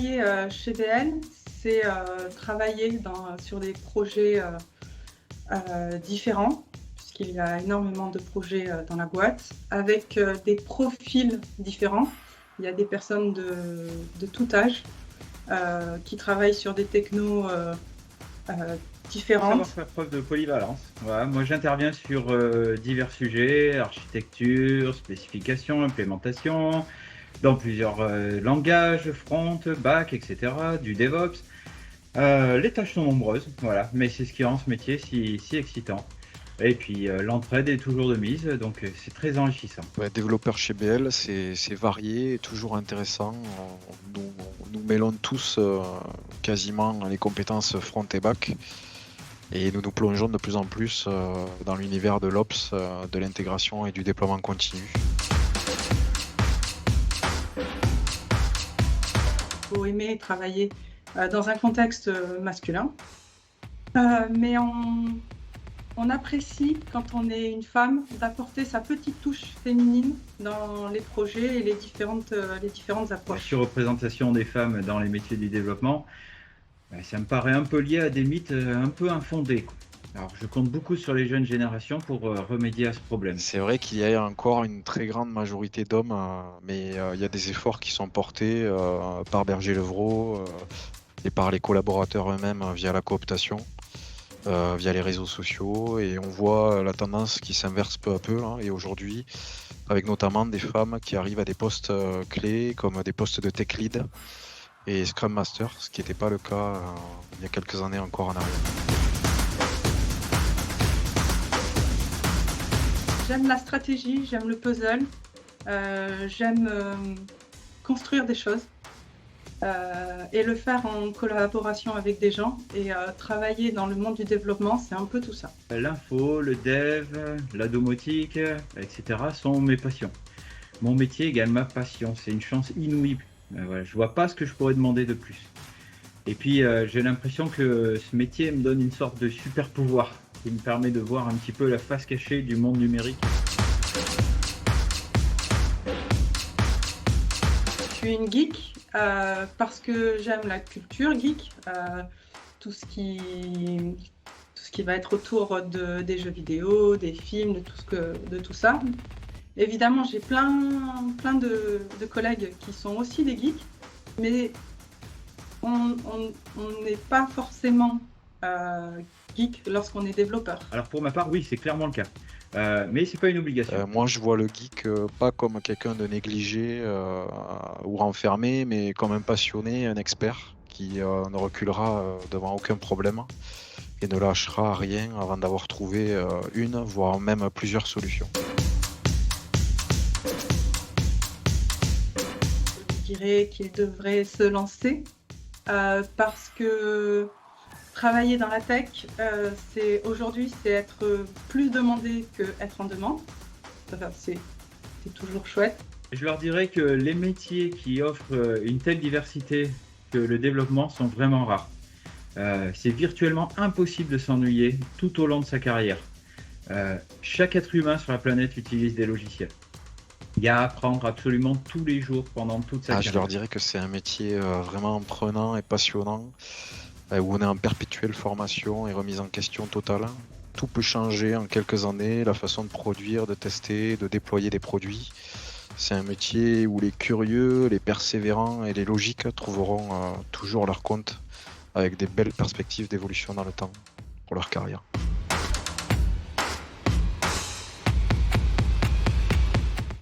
travailler chez DL, c'est travailler sur des projets différents, puisqu'il y a énormément de projets dans la boîte, avec des profils différents. Il y a des personnes de tout âge qui travaillent sur des technos différentes. Savoir faire preuve de polyvalence. Voilà, moi j'interviens sur divers sujets, architecture, spécification, implémentation, dans plusieurs langages, front, back, etc., du DevOps. Les tâches sont nombreuses, voilà, mais c'est ce qui rend ce métier si excitant. Et puis l'entraide est toujours de mise, donc c'est très enrichissant. Ouais, développeur chez BL, c'est varié et toujours intéressant. Nous mêlons tous quasiment les compétences front et back. Et nous nous plongeons de plus en plus dans l'univers de l'Ops, de l'intégration et du déploiement continu. Il faut aimer travailler dans un contexte masculin, mais on apprécie, quand on est une femme, d'apporter sa petite touche féminine dans les projets et les différentes La approches. surreprésentation des femmes dans les métiers du développement, ça me paraît un peu lié à des mythes un peu infondés, quoi. Alors je compte beaucoup sur les jeunes générations pour remédier à ce problème. C'est vrai qu'il y a encore une très grande majorité d'hommes, mais il y a des efforts qui sont portés par Berger Levrault et par les collaborateurs eux-mêmes via la cooptation, via les réseaux sociaux, et on voit la tendance qui s'inverse peu à peu, hein, et aujourd'hui, avec notamment des femmes qui arrivent à des postes clés comme des postes de tech lead et Scrum Master, ce qui n'était pas le cas il y a quelques années encore en arrière. J'aime la stratégie, j'aime le puzzle, j'aime construire des choses et le faire en collaboration avec des gens, et travailler dans le monde du développement, c'est un peu tout ça. L'info, le dev, la domotique, etc. sont mes passions. Mon métier égale ma passion, c'est une chance inouïe. Voilà, je vois pas ce que je pourrais demander de plus. Et puis j'ai l'impression que ce métier me donne une sorte de super pouvoir qui me permet de voir un petit peu la face cachée du monde numérique. Je suis une geek parce que j'aime la culture geek, tout ce qui va être autour des jeux vidéo, des films, de tout ça. Évidemment, j'ai plein de collègues qui sont aussi des geeks, mais on n'est pas forcément geek lorsqu'on est développeur. Alors pour ma part, oui, c'est clairement le cas. Mais c'est pas une obligation. Moi, je vois le geek pas comme quelqu'un de négligé ou renfermé, mais comme un passionné, un expert qui ne reculera devant aucun problème et ne lâchera rien avant d'avoir trouvé une, voire même plusieurs solutions. Je dirais qu'il devrait se lancer parce que travailler dans la tech, aujourd'hui, c'est être plus demandé qu'être en demande. Enfin, c'est toujours chouette. Je leur dirais que les métiers qui offrent une telle diversité que le développement sont vraiment rares. C'est virtuellement impossible de s'ennuyer tout au long de sa carrière. Chaque être humain sur la planète utilise des logiciels. Il y a à apprendre absolument tous les jours pendant toute sa carrière. Je leur dirais que c'est un métier vraiment prenant et passionnant, où on est en perpétuelle formation et remise en question totale. Tout peut changer en quelques années, la façon de produire, de tester, de déployer des produits. C'est un métier où les curieux, les persévérants et les logiques trouveront toujours leur compte, avec des belles perspectives d'évolution dans le temps pour leur carrière.